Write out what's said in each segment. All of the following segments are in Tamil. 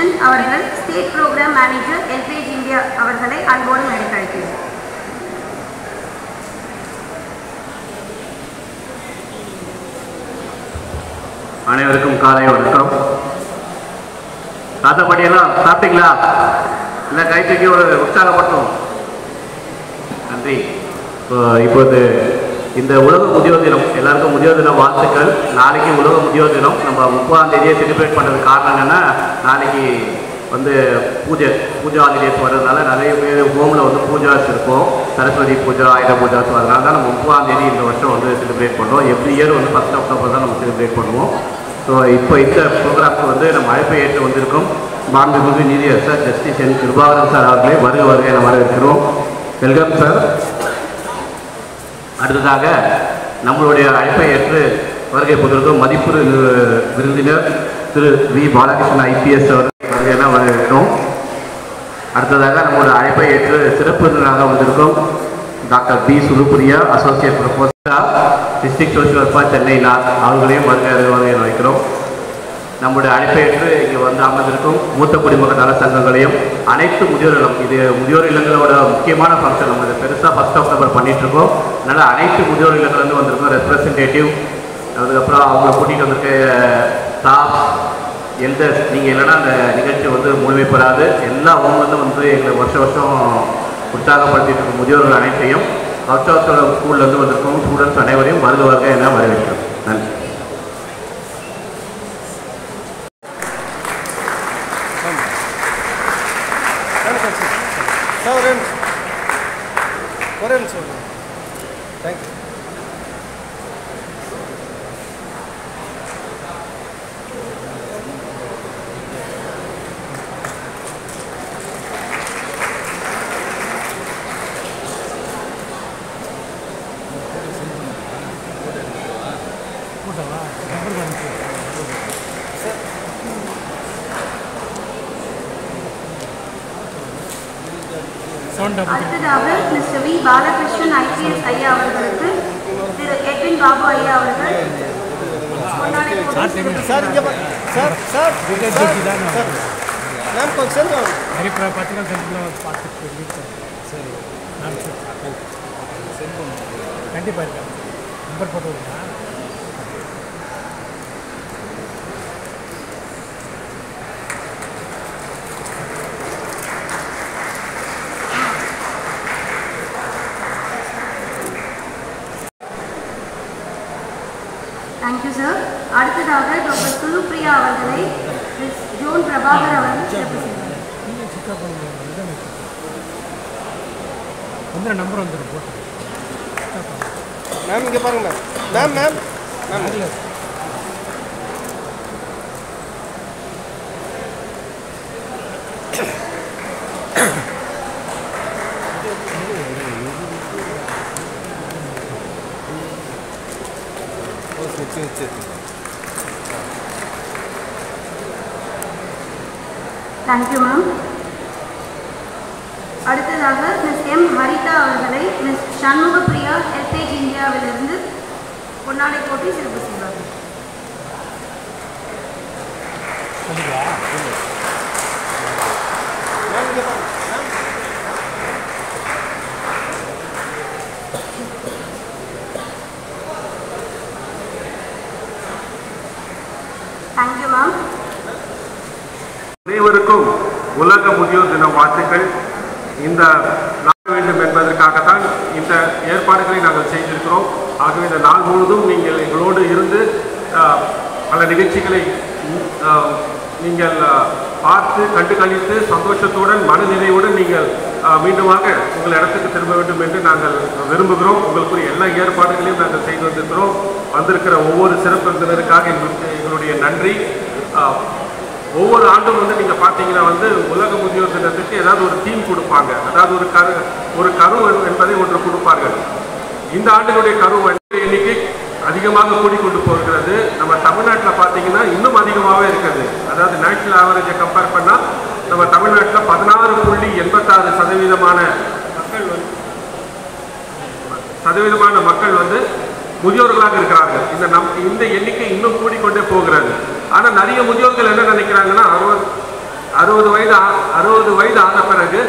கிருஷ்ணன் அவர்கள் state program manager HelpAge India அவர்களை அன்போடு மேடைக்கு அழைக்கிறேன். அனைவருக்கும் காலை வணக்கம். தாத்தப்படியெல்லாம் சாப்பிட்டீங்களா? இல்லை கை தூக்கி ஒரு உற்சாகப்பட்டோம். நன்றி. இப்போது இந்த உலக முதியோர் தினம், எல்லாருக்கும் முதியோர் தின வாழ்த்துக்கள். நாளைக்கு உலக முதியோர் தினம். நம்ம 30ஆம் தேதியை செலிப்ரேட் பண்ணுறதுக்கு காரணம் என்னென்னா, நாளைக்கு பூஜா ஹாலிடேஸ் வர்றதுனால நிறைய பேர் ஹோமில் பூஜாஸ் இருக்கும். சரஸ்வதி பூஜா, ஆயுத பூஜாஸ் வரதுனால தான் நம்ம 30ஆம் தேதி இந்த வருஷம் செலிப்ரேட் பண்ணுறோம். எவ்ரி இயர் 1 அக்டோபர் தான் நம்ம செலிப்ரேட் பண்ணுவோம். ஸோ இப்போ இந்த ப்ரோக்ராம்க்கு நம்ம அழைப்பை ஏற்று வந்திருக்கோம் மாண்புமிகு நீதியரசர் ஜஸ்டிஸ் என் கிருபாகரன் சார் அவர்களே வருகை நம்ம வரவேற்கிறோம். Welcome sir. அடுத்ததாக நம்மளுடைய அழைப்பை ஏற்று வருகை புதிருக்கும் மதிப்பு விருந்தினர் திரு வி பாலகிருஷ்ணன் ஐபிஎஸ் அவர்கள் வருகையெல்லாம் வரவேற்கிறோம். அடுத்ததாக நம்மளுடைய அழைப்பை ஏற்று சிறப்பு விருந்தினராக வந்திருக்கும் doctor P Sulupriya, associate professor, district social worker, Chennai north, அவர்களையும் வருகை வைக்கிறோம். நம்முடைய அழைப்பை ஏற்று இங்கே அமர்ந்திருக்கும் மூத்த குடிமக்கள் நல சங்கங்களையும் அனைத்து முதியோர் இல்லம், இது முதியோர் இல்லங்களோட முக்கியமான ஃபங்க்ஷன். நம்ம இதை பெருசாக 1 அக்டோபர் பண்ணிகிட்ருக்கோம். அதனால் அனைத்து முதியோர் இல்லங்கள்லேருந்து வந்திருக்கோம் ரெப்ரசன்டேட்டிவ், அதுக்கப்புறம் அவங்களை கூட்டிகிட்டு வந்திருக்க ஸ்டாஃப், எந்த நீங்கள் இல்லைன்னா அந்த நிகழ்ச்சி முழுமை பெறாது. எல்லா அவங்களும் எங்களை வருஷம் உற்சாகப்படுத்திட்டு இருக்கும் முதியோர்கள் அனைத்தையும் கவுச்சோட ஸ்கூல்லேருந்து வந்திருக்கோம் ஸ்டூடெண்ட்ஸ் அனைவரையும் வருக என வரவேற்கிறோம். நன்றி. அடுத்ததாக மிஸ்டர் வி பாலகிருஷ்ணன் ஐபிஎஸ் ஐயா அவர்களுக்கு திரு எட்வின் பாபு ஐயா அவர்கள் கண்டிப்பாக இருக்கா நம்பர் போட்டு விடுங்க. Thank you sir. அடுத்ததாக டாக்டர் சுலுப்பிரியா அவர்களை மிஸ் ஜோன் பிரபாகர் அவர்கள் சிறப்பு செய்வார். நம்பர் வந்துடும் போட்டு மேம் இங்கே பாருங்க ma'am ma'am ma'am ma'am thank you ma'am. அடுத்ததாக மிஸ் எம் ஹரிதா அவர்களை மிஸ் சண்முகப்பிரியா ஹெல்பேஜ் இந்தியாவிலிருந்து பொன்னாடை போட்டி சிறப்பு செய்வார்கள். Thank you ma'am. அனைவருக்கும் உலக முதியோர் தின வாழ்த்துக்கள். இந்த நாள் வேண்டும் என்பதற்காகத்தான் இந்த ஏற்பாடுகளை நாங்கள் செய்திருக்கிறோம். ஆகவே இந்த நாள் முழுவதும் நீங்கள் எங்களோடு இருந்து பல நிகழ்ச்சிகளை நீங்கள் பார்த்து கண்டு கழித்து சந்தோஷத்துடன் மனநிறைவுடன் நீங்கள் மீண்டுமாக உங்கள் இடத்துக்கு திரும்ப வேண்டும் என்று நாங்கள் விரும்புகிறோம். உங்களுக்குரிய எல்லா ஏற்பாடுகளையும் நாங்கள் செய்து வந்திருக்கிறோம். வந்திருக்கிற ஒவ்வொரு சிறப்பு விருந்தினருக்காக எங்களுடைய நன்றி. ஒவ்வொரு ஆண்டும் நீங்கள் பார்த்தீங்கன்னா உலக முதியோர் தினத்துக்கு ஏதாவது ஒரு தீம் கொடுப்பாங்க, அதாவது ஒரு கரு என்பதை ஒன்று கொடுப்பார்கள். இந்த ஆண்டினுடைய கரு எண்ணிக்கை அதிகமாக கூடிக்கொண்டு போகிறது. நம்ம தமிழ்நாட்டில் பார்த்தீங்கன்னா இன்னும் அதிகமாகவே இருக்குது. அதாவது நேஷனல் ஆவரேஜை கம்பேர் பண்ணால் நம்ம தமிழ்நாட்டில் 16.86% மக்கள் முதியோர்களாக இருக்கிறார்கள். இந்த எண்ணிக்கை இன்னும் கூடிக்கொண்டே போகிறது. ஆனால் நிறைய முதியோர்கள் என்ன நினைக்கிறாங்கன்னா 60 வயது ஆன பிறகு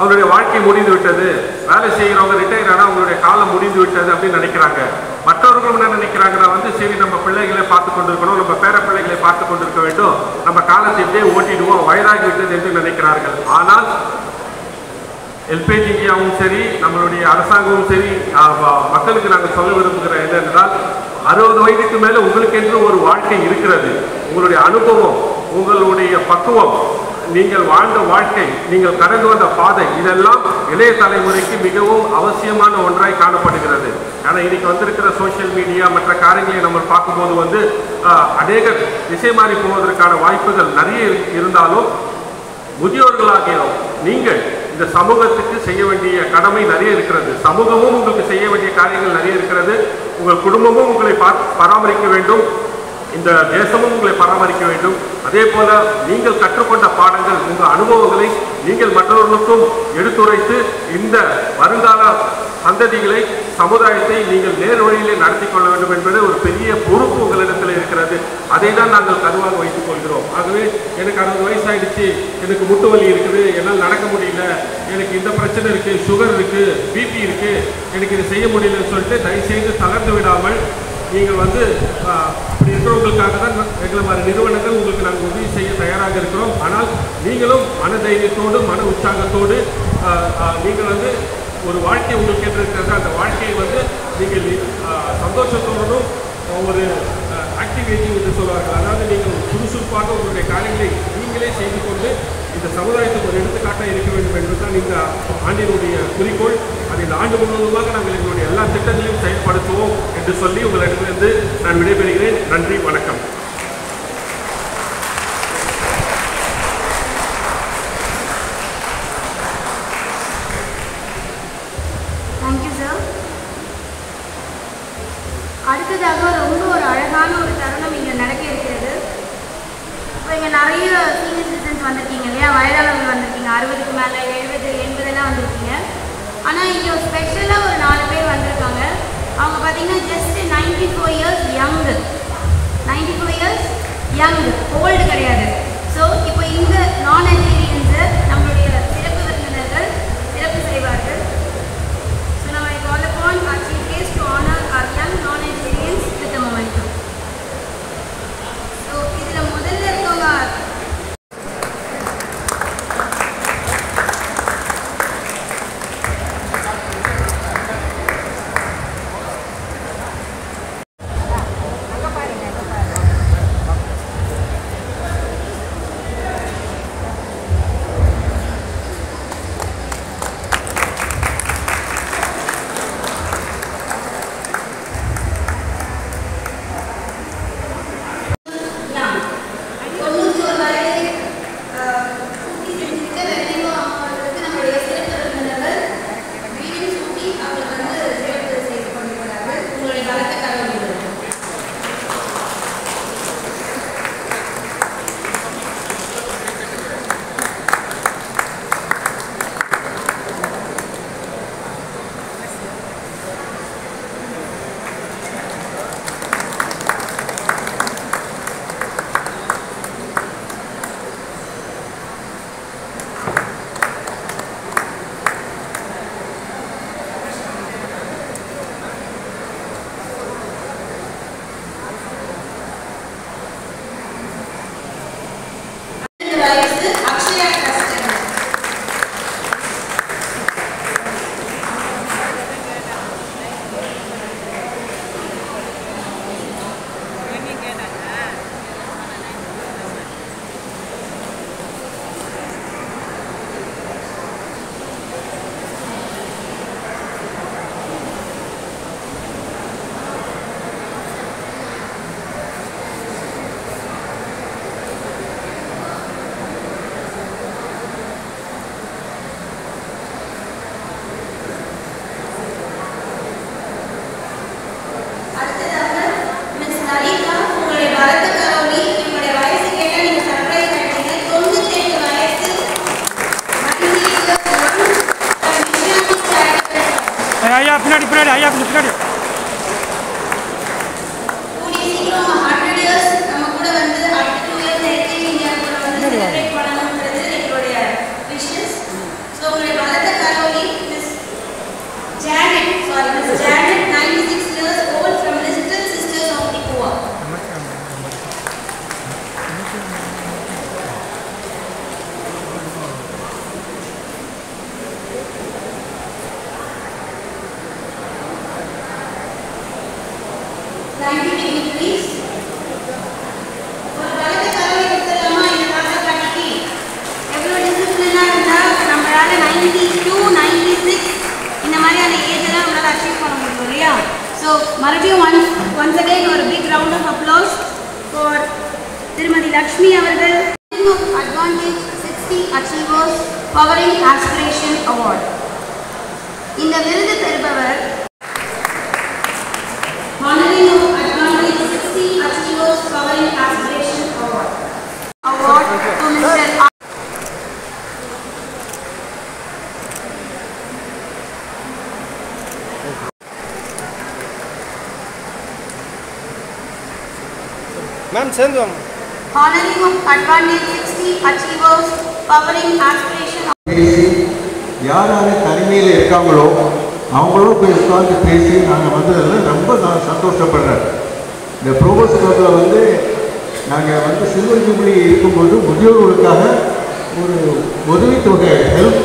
அவருடைய வாழ்க்கை முடிந்து விட்டது, வேலை செய்கிறவங்க ரிட்டையர் ஆனால் அவங்களுடைய காலம் முடிந்து விட்டது அப்படின்னு நினைக்கிறாங்க. மற்றவர்களும் என்ன நினைக்கிறாங்கன்னா சரி நம்ம பிள்ளைகளை பார்த்து கொண்டிருக்கணும், நம்ம பேர பிள்ளைகளை பார்த்து கொண்டிருக்க வேண்டும், நம்ம காலத்தை இப்படியே ஓட்டிடுவோம், வயதாகி விட்டது என்று நினைக்கிறார்கள். ஆனால் எல்பிஜி இந்தியாவும் சரி, நம்மளுடைய அரசாங்கமும் சரி, மக்களுக்கு நாங்கள் சொல்ல விரும்புகிற என்னென்றால் 60 வயதுக்கு மேலே உங்களுக்கு என்று ஒரு வாழ்க்கை இருக்கிறது. உங்களுடைய அனுபவம், உங்களுடைய பக்குவம், நீங்கள் வாழ்ந்த வாழ்க்கை, நீங்கள் கடந்து வந்த பாதை, இதெல்லாம் இளைய தலைமுறைக்கு மிகவும் அவசியமான ஒன்றாய் காணப்படுகிறது. ஆனால் இன்னைக்கு வந்திருக்கிற சோசியல் மீடியா மற்ற காரியங்களை நம்ம பார்க்கும்போது அநேக திசை மாறி போவதற்கான வாய்ப்புகள் நிறைய இருந்தாலும் முதியோர்களாகிய நீங்கள் இந்த சமூகத்துக்கு செய்ய வேண்டிய கடமை நிறைய இருக்கிறது. சமூகமும் உங்களுக்கு செய்ய வேண்டிய காரியங்கள் நிறைய இருக்கிறது. உங்கள் குடும்பமும் உங்களை பராமரிக்க வேண்டும், இந்த தேசமும் உங்களை பராமரிக்க வேண்டும். அதே போல நீங்கள் கற்றுக்கொண்ட பாடங்கள், உங்கள் அனுபவங்களை நீங்கள் மற்றவர்களுக்கும் எடுத்துரைத்து இந்த வருங்கால சந்ததிகளை, சமுதாயத்தை நீங்கள் நேர் வழியிலே நடத்தி கொள்ள வேண்டும் என்பது ஒரு பெரிய பொறுப்பு உங்களிடத்தில் இருக்கிறது. அதை தான் நாங்கள் கருவாக வைத்துக் கொள்கிறோம். ஆகவே எனக்கு 60 வயசாயிடுச்சு, எனக்கு முட்டு வலி இருக்குது, என்னால் நடக்க முடியல, எனக்கு இந்த பிரச்சனை இருக்குது, சுகர் இருக்குது, பிபி இருக்குது, எனக்கு இதை செய்ய முடியலன்னு சொல்லிட்டு தயவுசெய்து தளர்ந்து விடாமல் நீங்கள் அப்படி இருக்கிறவங்களுக்காக தான் எங்களை மாதிரி நிறுவனங்கள் உங்களுக்கு நாங்கள் உதவி செய்ய தயாராக இருக்கிறோம். ஆனால் நீங்களும் மன தைரியத்தோடு, மன உற்சாகத்தோடு நீங்கள் ஒரு வாழ்க்கை உங்களுக்கு இருக்கிறது. அந்த வாழ்க்கையை நீங்கள் சந்தோஷத்தோடும் ஒரு ஆக்டிவிட்டி என்று சொல்வார்கள். அதாவது நீங்கள் சுறுசுறுப்பாக உங்களுடைய காரியங்களை நீங்களே செய்து கொண்டு இந்த சமுதாயத்துக்கு ஒரு எடுத்துக்காட்டாக இருக்க வேண்டும் என்பதுதான் இந்த ஆண்டினுடைய குறிக்கோள். அதை இந்த ஆண்டு முழுவதுமாக நாங்கள் எங்களுடைய எல்லா திட்டங்களையும் செயல்படுத்துவோம் என்று சொல்லி உங்களிடமிருந்து நான் விடைபெறுகிறேன். நன்றி, வணக்கம். Thank you sir. அடுத்ததாக ரொம்ப ஒரு அழகான ஒரு தருணம் இங்கே நடக்க இருக்கிறது. இப்போ இங்கே நிறைய சீனியர் சிட்டிசன்ஸ் வந்திருக்கீங்க இல்லையா, வயதானவர்கள் வந்திருக்கீங்க, 60க்கு மேலே 70, 80 வந்திருக்கீங்க. ஆனால் இங்கே ஒரு ஸ்பெஷலாக ஒரு 4 பேர் வந்திருக்காங்க. அவங்க பார்த்தீங்கன்னா just 94 years young, 94 years young, old கிடையாது. ஸோ இப்போ இந்த நான் நைஜீரியன்ஸை நம்மளுடைய சிறப்பு விருந்தினர்கள் சிறப்பு செய்வார்கள். ஸோ நம்ம call upon our chief guest to honor our young non-Nigerians with a momentum. So இதில் முதல்ல இருக்கவங்க பின்னாடி ஐயா பின்னாடி கூடிய சீக்கிரம் 100 இயர்ஸ் நம்ம கூட அடுத்த 2 இயர்ஸ் எல்கேஜி இந்தியா கூட செலிப்ரேட் பண்ணணும்ன்றது Powering Aspiration Award. இந்த விருது பெறுபவர் Honoring of Advantage 60 Achievers Powering Aspiration Award. Award to Mr. Ma'am, சேர்ந்து வாங்க. Honoring of Advantage 60 Achievers Powering Aspiration Award. யார் யார் தனிமையில் இருக்காங்களோ அவங்களும் போய் உட்காந்து பேசி நாங்கள் வந்ததில் ரொம்ப நான் சந்தோஷப்படுறேன். இந்த ப்ரோவோஸ்ட் கிளப்பில் நாங்கள் சில்வர் ஜூப்ளி இருக்கும்போது முதியோர்களுக்காக ஒரு உதவித்தொகை help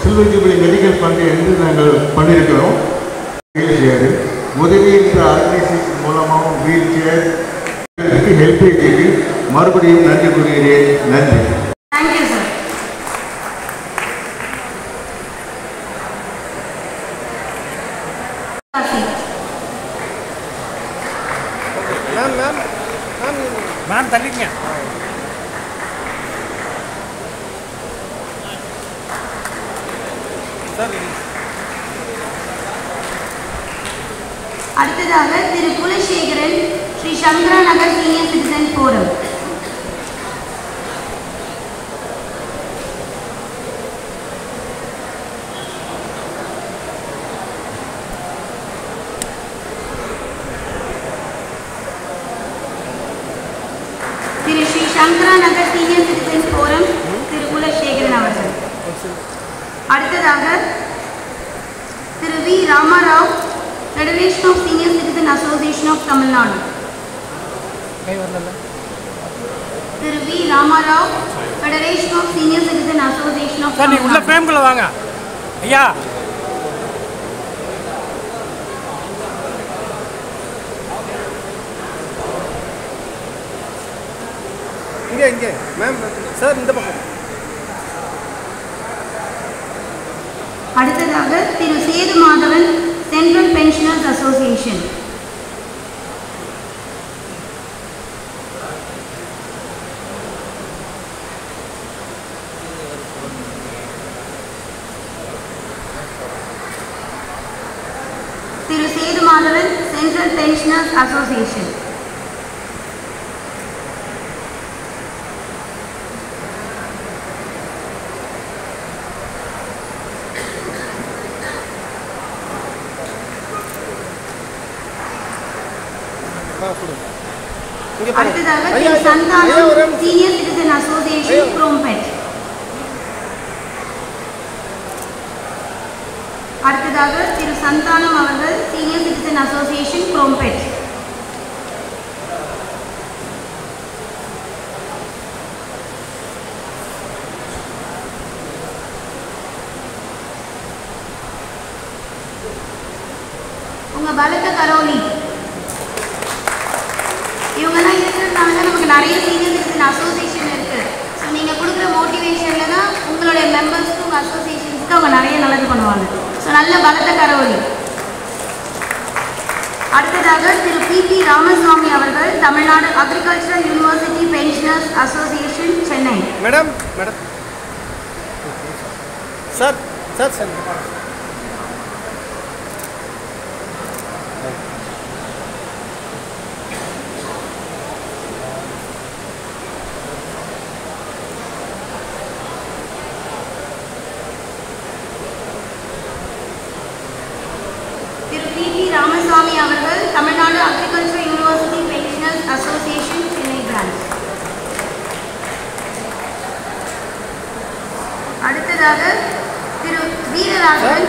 silver jubilee medical fund என்று நாங்கள் பண்ணியிருக்கிறோம். வீல் சேரு உதவி என்ற ஆர்கனைசேஷன் மூலமாகவும் வீல் சேர் ஹெல்ப்பேஜுக்கு மறுபடியும் நன்றி கூறுகிறேன். நன்றி. Thank you, sir. மேம் தள்ளிங்க. அடுத்ததாக Thiru Kulasekaran, Sri Sankara Nagar senior citizen forum. Thiru Sri Sankara Nagar senior citizen forum Thiru Kulasekaran அவர்கள். அடுத்ததாக Thiru V Ramarao, Federation of Senior Citizen Association of Tamil Nadu. Thiru V Ramarao, Federation of Senior Citizen Association of sir, நீ உள்ள ஃப்ரேம்குள்ள வாங்க ஐயா. இங்கே மேம் சார், இந்த பக்கம். அடுத்ததாக Thiru Sethu Madhavan, central pensioners association. Thiru Sethu Madhavan, central pensioners association. அடுத்ததாக Thiru Santhanam, senior citizen association Chromepet. அடுத்ததாக திரு சந்தானம் அவர்கள், சீனியர் சிட்டிசன் அசோசியேஷன் குரோம்பெட். உங்க பலத்த கரோலி. இவங்கெல்லாம் இருக்கிறதுனால தான் நமக்கு நிறைய சீனியர் சிட்டிசன் அசோசியேஷன் இருக்குது. ஸோ நீங்கள் கொடுக்குற மோட்டிவேஷனில் தான் உங்களுடைய மெம்பர்ஸ்க்கு, உங்கள் அசோசியேஷன்ஸ்க்கு அவங்க நிறைய நல்லது பண்ணுவாங்க. ஸோ நல்ல பலத்த கரவொலி. அடுத்ததாக திரு பி ராமசுவாமி அவர்கள், Tamil Nadu agricultural university pensioners association, Chennai. Madam sir sir sir Ramaswamy அவர்கள், Tamil Nadu agricultural university pensioners association, Chennai branch. அடுத்ததாக Thiru Veeraraghavan,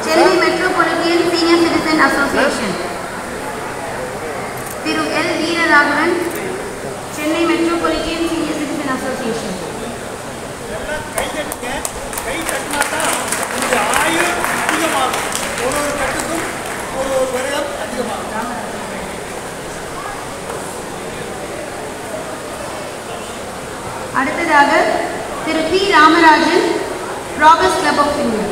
Chennai metropolitan senior citizen association. Thiru L Veeraraghavan, Chennai metropolitan senior citizen association. அடுத்ததாக Thiru P Ramarajan, Roberts club of India.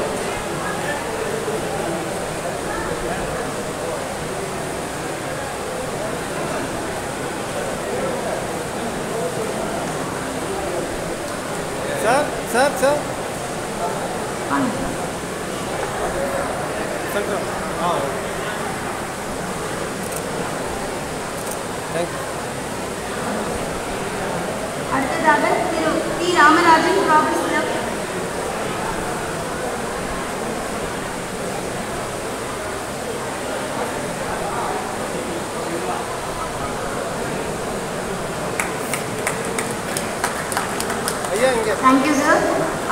Sir sir sir வாங்க. Central thank you. அடுத்ததாக திரு டி ராமராஜன் ப்ராஃபஸர். ஐயா இங்கே தேங்க்யூ சார்.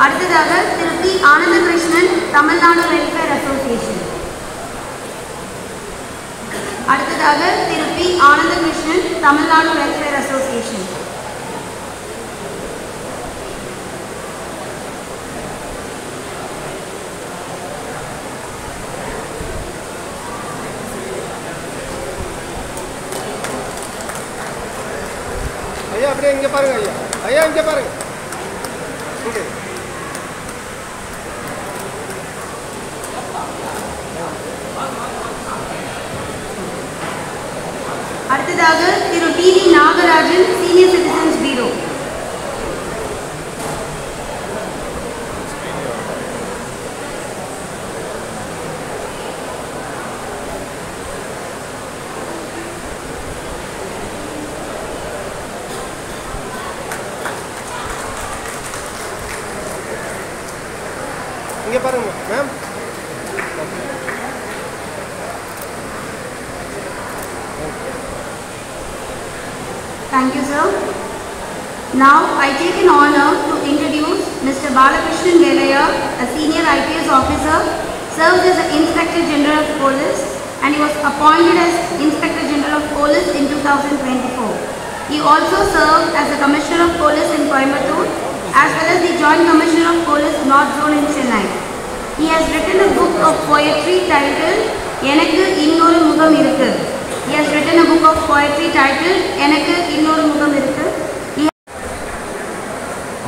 அடுத்ததாக Thiru P Anandakrishnan, Tamil Nadu welfare association. அடுத்ததாக Thiru P Anandakrishnan, Tamil Nadu welfare association. ஐயா அப்படியே இங்கே பாருங்க. ஐயா ஐயா இங்கே பாருங்க. இங்கே அடுத்ததாக Thiru T V Nagarajan, senior citizens bureau. இங்கே பாருங்க ma'am. Thank you, sir. Now, I take an honor to introduce Mr. Balakrishnan Velaya, a senior IPS officer, served as the Inspector General of Police, and he was appointed as Inspector General of Police in 2024. He also served as the Commissioner of Police in Coimbatore, as well as the Joint Commissioner of Police North Zone in Chennai. He has written a book of poetry titled Enakku Innoru Mugam Irukku. He has written a book of poetry titled Enakku Innoru Mugam Irukku.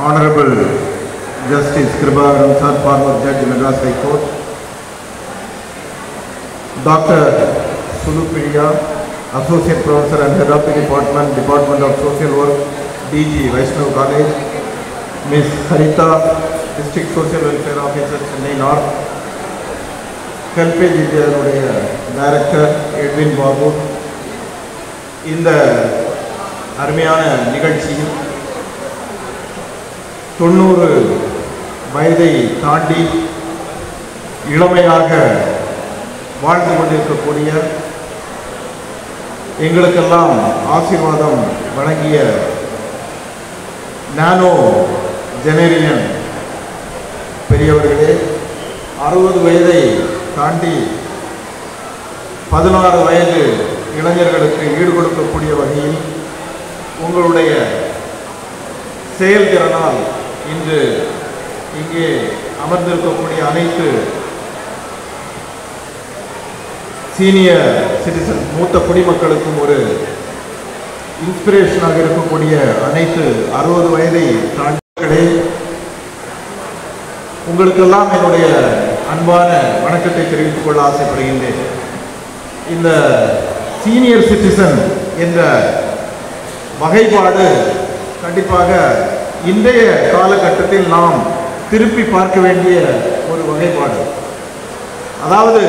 Honorable Justice Kribavaram Sir, former Judge, Madras High Court. Dr. Sulupriya, Associate Professor and Head of the Department of Social Work, DG, Vaishnav College. Ms. Harita, District Social Welfare Officer, Chennai North. Helpage India Director, Edwin Babu. இந்த அருமையான நிகழ்ச்சியில் 90 வயதை தாண்டி இளமையாக வாழ்ந்து கொண்டிருக்கக்கூடிய எங்களுக்கெல்லாம் ஆசீர்வாதம் வழங்கிய நானோ ஜெனரேஷன் பெரியவர்களே, 60 வயதை தாண்டி 16 வயது இளைஞர்களுக்கு ஈடு கொடுக்கக்கூடிய வகையில் உங்களுடைய செயல்திறனால் இன்று இங்கே அமர்ந்திருக்கக்கூடிய அனைத்து சீனியர் சிட்டிசன் மூத்த குடிமக்களுக்கும் ஒரு இன்ஸ்பிரேஷனாக இருக்கக்கூடிய அனைத்து 60 வயதை தாண்டிகளே, உங்களுக்கெல்லாம் என்னுடைய அன்பான வணக்கத்தை தெரிவித்துக் கொள்ள ஆசைப்படுகின்றேன். இந்த சீனியர் சிட்டிசன் என்ற வகைப்பாடு கண்டிப்பாக இன்றைய காலகட்டத்தில் நாம் திருப்பி பார்க்க வேண்டிய ஒரு வகைப்பாடு. அதாவது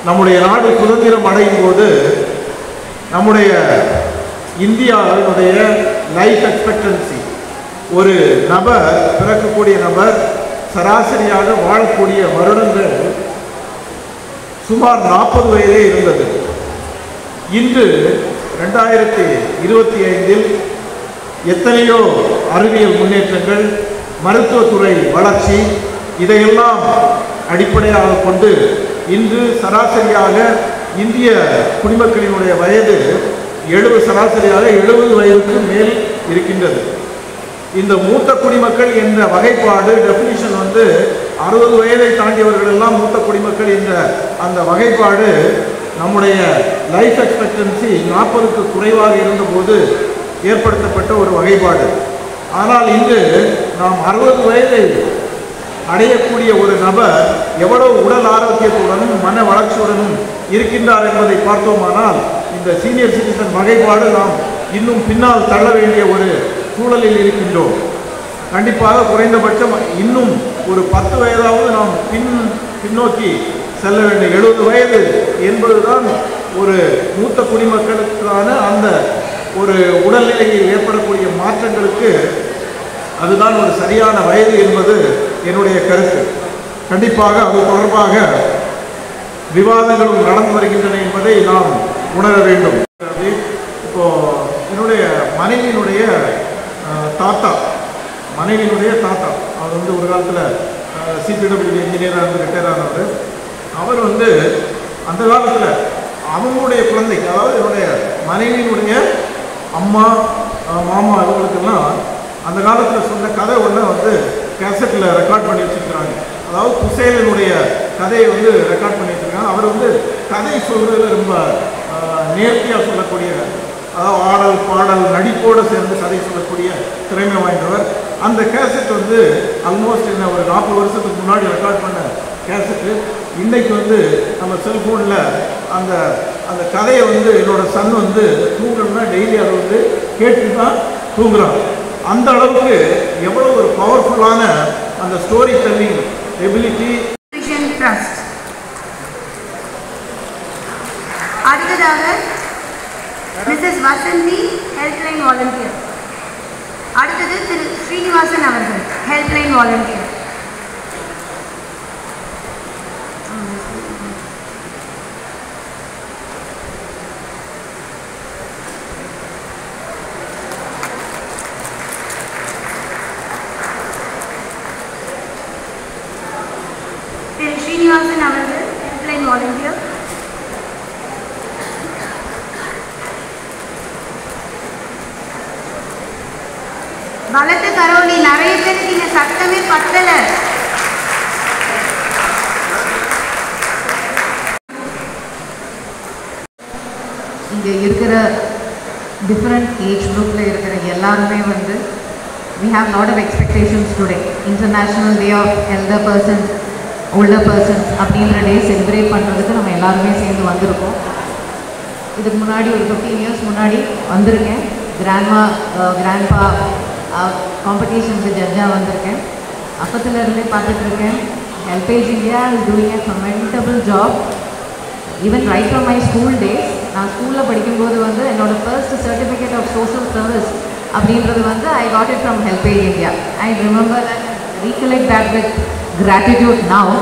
நம்முடைய நாடு சுதந்திரம் அடையும் போது நம்முடைய இந்தியாவினுடைய லைஃப் எக்ஸ்பெக்டன்சி, ஒரு நபர் பிறக்கக்கூடிய நபர் சராசரியாக வாழக்கூடிய வருடங்கள் சுமார் 40 வயதே இருந்தது. இன்று 2025இல் எத்தனையோ அறிவியல் முன்னேற்றங்கள், மருத்துவத்துறை வளர்ச்சி, இதையெல்லாம் அடிப்படையாக கொண்டு இன்று சராசரியாக இந்திய குடிமக்களினுடைய வயது சராசரியாக 70 வயதுக்கு மேல் இருக்கின்றது. இந்த மூத்த குடிமக்கள் என்ற வகைப்பாடு டெஃபினிஷன் 60 வயதை தாண்டியவர்கள் எல்லாம் மூத்த குடிமக்கள் என்ற அந்த வகைப்பாடு நம்முடைய லைஃப் எக்ஸ்பெக்டன்சி 40க்கு குறைவாக இருந்தபோது ஏற்படுத்தப்பட்ட ஒரு வகைப்பாடு. ஆனால் இன்று நாம் 60 வயதை அடையக்கூடிய ஒரு நபர் எவ்வளவு உடல் ஆரோக்கியத்துடனும் மன வளர்ச்சியுடனும் இருக்கின்றார் என்பதை பார்த்தோமானால் இந்த சீனியர் சிட்டிசன் வகைப்பாடு நாம் இன்னும் பின்னால் தள்ள வேண்டிய ஒரு சூழலில் இருக்கின்றோம். கண்டிப்பாக குறைந்தபட்சம் இன்னும் ஒரு 10 வயதாவது நாம் பின்னோக்கி செல்ல வேண்டும். 70 வயது என்பதுதான் ஒரு மூத்த குடிமக்களுக்கான அந்த ஒரு உடல்நிலையில் ஏற்படக்கூடிய மாற்றங்களுக்கு அதுதான் ஒரு சரியான வயது என்பது என்னுடைய கருத்து. கண்டிப்பாக அது தொடர்பாக விவாதங்களும் நடந்து வருகின்றன என்பதை நாம் உணர வேண்டும். இப்போ என்னுடைய மனைவியினுடைய தாத்தா அவர் வந்து ஒரு காலத்தில் சிபிடபிள்யூ இன்ஜினியராக இருந்து ரிட்டையர் ஆனவர். அவர் வந்து அந்த காலத்தில் அவங்களுடைய குழந்தைக்கு, அதாவது என்னுடைய மனைவியினுடைய அம்மா மாமா இவங்களுக்கெல்லாம் அந்த காலத்தில் சொன்ன கதை ஒன்று வந்து கேசட்டில் ரெக்கார்ட் பண்ணி வச்சுருக்கிறாங்க. அதாவது குசேலனுடைய கதையை வந்து ரெக்கார்ட் பண்ணி வச்சுருக்காங்க. அவர் வந்து கதை சொல்கிறதுல ரொம்ப நேர்த்தியாக சொல்லக்கூடிய, அதாவது ஆடல் பாடல் நடிப்போடு சேர்ந்து கதை சொல்லக்கூடிய திறமை வாய்ந்தவர். அந்த கேசட் வந்து ஆல்மோஸ்ட் என்ன ஒரு 40 வருஷத்துக்கு முன்னாடி ரெக்கார்ட் பண்ண கேசட்டு இன்றைக்கு வந்து நம்ம செல்ஃபோனில் அந்த அந்த கதையை வந்து என்னோடய சன் வந்து தூங்கணும்னா டெய்லி அதை வந்து கேட்டு தான் தூங்குறான். அந்த அளவுக்கு எவ்வளோ ஒரு பவர்ஃபுல்லான அந்த ஸ்டோரி டெல்லிங் எபிலிட்டி. ட்ரஸ்ட். அடுத்ததாக மிஸ்ஸஸ் வசந்தி ஹெல்ப்லைன் வாலண்டியர். அடுத்தது திரு ஸ்ரீனிவாசன் அவர்கள் ஹெல்ப்லைன் வாலண்டியர். திரு ஸ்ரீனிவாசன் அவர்கள் ஹெல்ப்லைன் வாலண்டியர். பலத்த கரோலி. நிறைய பேருக்கு இங்க சத்தமே பத்தல. இங்கே இருக்கிற டிஃப்ரெண்ட் ஏஜ் குரூப்பில் இருக்கிற எல்லாருமே வந்து we have lot of expectations today. International Day of Elder Persons, Older Persons அப்படின்ற டே செலிப்ரேட் பண்ணுறதுக்கு நம்ம எல்லாருமே சேர்ந்து வந்திருக்கோம். இதுக்கு முன்னாடி ஒரு 15 years முன்னாடி வந்திருக்கேன். கிராண்ட்பா காம்படிஷனுக்கு ஜட்ஜாக வந்திருக்கேன். அப்பத்துலேருந்தே பார்த்துட்ருக்கேன். HelpAge India is doing a commendable job. Even right from my school days, நான் ஸ்கூலில் படிக்கும்போது வந்து என்னோடய first certificate of social service அப்படின்றது வந்து I got it from HelpAge India. I remember that, recollect that with gratitude now.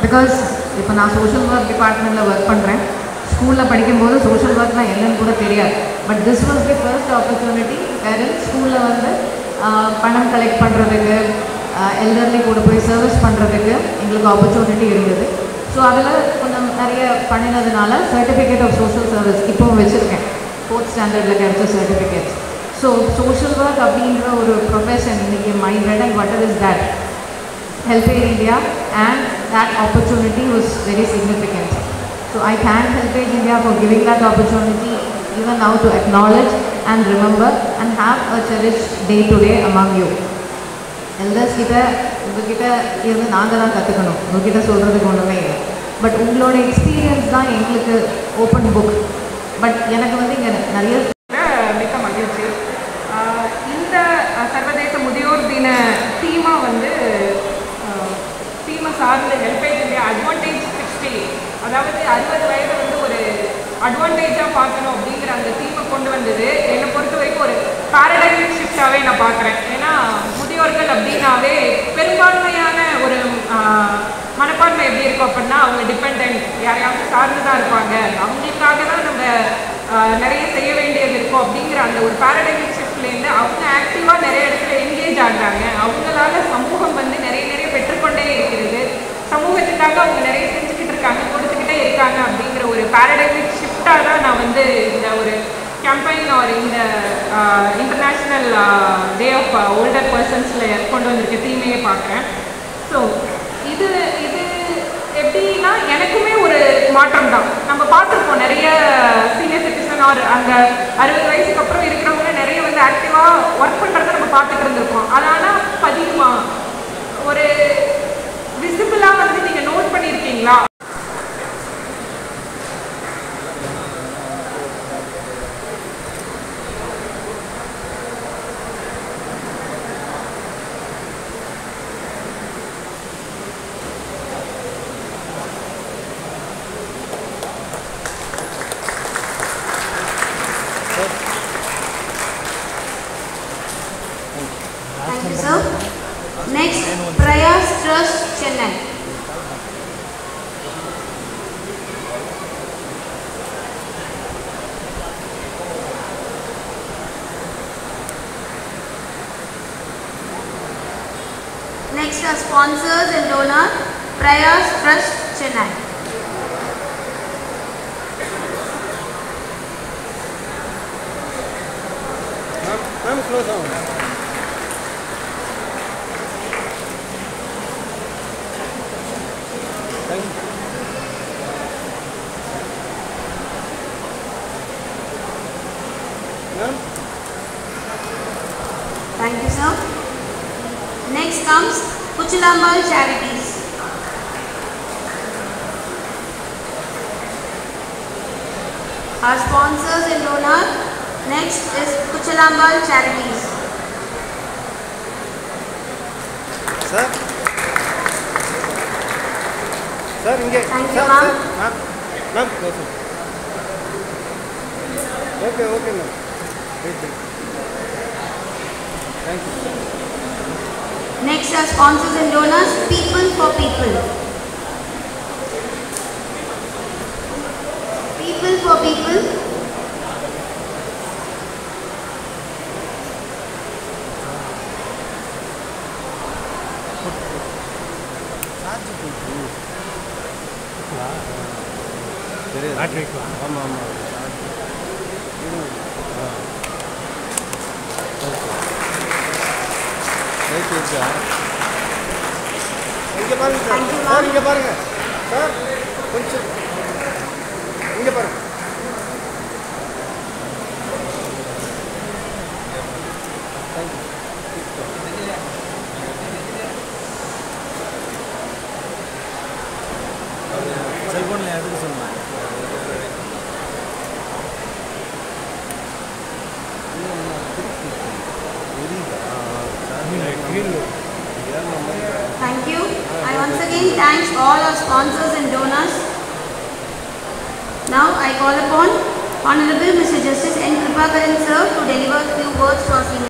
Because இப்போ நான் சோஷியல் ஒர்க் டிபார்ட்மெண்ட்டில் ஒர்க் பண்ணுறேன். ஸ்கூலில் படிக்கும்போது சோஷியல் ஒர்க்னால் என்னன்னு கூட தெரியாது. But this was the first opportunity வேறு ஸ்கூலில் வந்து பணம் கலெக்ட் பண்ணுறதுக்கு, எல்டர்லி கூட போய் சர்வீஸ் பண்ணுறதுக்கு எங்களுக்கு ஆப்பர்ச்சுனிட்டி இருந்தது. ஸோ அதில் கொஞ்சம் நிறைய பண்ணினதுனால சர்டிஃபிகேட் ஆஃப் சோஷியல் சர்வீஸ் இப்போவும் வச்சுருக்கேன். 4th ஸ்டாண்டர்டில் கிடைச்ச சர்டிஃபிகேட்ஸ். ஸோ சோஷியல் ஒர்க் அப்படின்ற ஒரு ப்ரொஃபஷன் இன்றைக்கி my bread and butter is that HelpAge India, and that opportunity was very significant. So I thank HelpAge India for giving that opportunity even now to acknowledge and remember and have a cherished day today among you. Elders கிட்ட உங்ககிட்ட இருந்து நாங்கள் தான் கற்றுக்கணும், உங்ககிட்ட சொல்கிறதுக்கு ஒன்றுமே இல்லை. பட் உங்களோட எக்ஸ்பீரியன்ஸ் தான் எங்களுக்கு ஓப்பன் புக். பட் எனக்கு வந்து இங்கே நிறைய மிக்க மகிழ்ச்சி. இந்த சர்வதேச முதியோர் தின தீமா வந்து தீமை சார்ந்த ஹெல்பேஜ் இந்தியா அட்வான்டேஜ் 60, அதாவது 60 வயது வந்து ஒரு அட்வான்டேஜாக பார்க்கணும் அப்படிங்கிற அந்த தீமை கொண்டு வந்தது என்னை பொறுத்த வரைக்கும் ஒரு பேரடைமிக் ஷிஃப்டாகவே நான் பார்க்குறேன். ஏன்னா முதியோர்கள் அப்படின்னாவே பெரும்பான்மையான ஒரு மனப்பான்மை எப்படி இருக்கும் அப்படின்னா, அவங்க டிபெண்ட் யாரையாவது சார்ந்து தான் இருப்பாங்க, அவங்களுக்காக தான் நம்ம நிறைய செய்ய வேண்டியது இருக்கும் அப்படிங்கிற அந்த ஒரு பேரடைமிக் ஷிஃப்ட்லேருந்து அவங்க ஆக்டிவாக நிறைய இடத்துல என்கேஜ் ஆகுறாங்க. அவங்களால சமூகம் வந்து நிறைய பெற்றுக்கொண்டே இருக்கிறது. சமூகத்துக்காக அவங்க நிறைய செஞ்சுக்கிட்டு இருக்காங்க, கொடுத்துக்கிட்டே இருக்காங்க அப்படிங்கிற ஒரு பேரடைமிக் ஷிஃப்டாக தான் நான் வந்து இந்த ஒரு கேம்பெயின் ஒரு இந்த இன்டர்நேஷ்னல் டே ஆஃப் ஓல்டர் பர்சன்ஸில் கொண்டு வந்திருக்க தீமையை பார்க்குறேன். ஸோ இது எப்படின்னா எனக்குமே ஒரு மாற்றம் தான். நம்ம பார்த்துருப்போம் நிறைய சீனியர் சிட்டிசன் ஆர் அந்த 60 வயசுக்கு அப்புறம் இருக்கிறவங்க நிறைய வந்து ஆக்டிவாக ஒர்க் பண்ணுறத நம்ம பார்த்துட்டு இருந்திருக்கோம். அது ஆனால் பதியுமா, ஒரு விசிபிளாக வந்து நீங்கள் நோட் பண்ணியிருக்கீங்களா? Thank you, sir. Next, Prayas Trust, Chennai. Next are sponsors and donor, Prayas Trust, Chennai. Ma'am, close down. Thank you. Ma'am. Thank you, sir. Next comes Kuchilammal Charities. Our sponsors and donor, next is Kuchilammal Charities. Sir. Sir, inge. Thank you, Sir, ma'am. sir. Ma'am, close down. Okay, ma'am. Wait. Thank you. Next are sponsors and donors, People for People. People for People. Battery வைக்கலாம். ஆமாம் ரைட் இருக்கா இங்கே பாருங்க சார். சார் இங்கே பாருங்க சார், கொஞ்சம் இங்கே பாருங்க. செல்போனில் எடுக்க சொன்னேன். Thank you. I once again thank all our sponsors and donors. Now I call upon Honorable Mr. Justice N. Kripakaran sir to deliver a few words to our senior.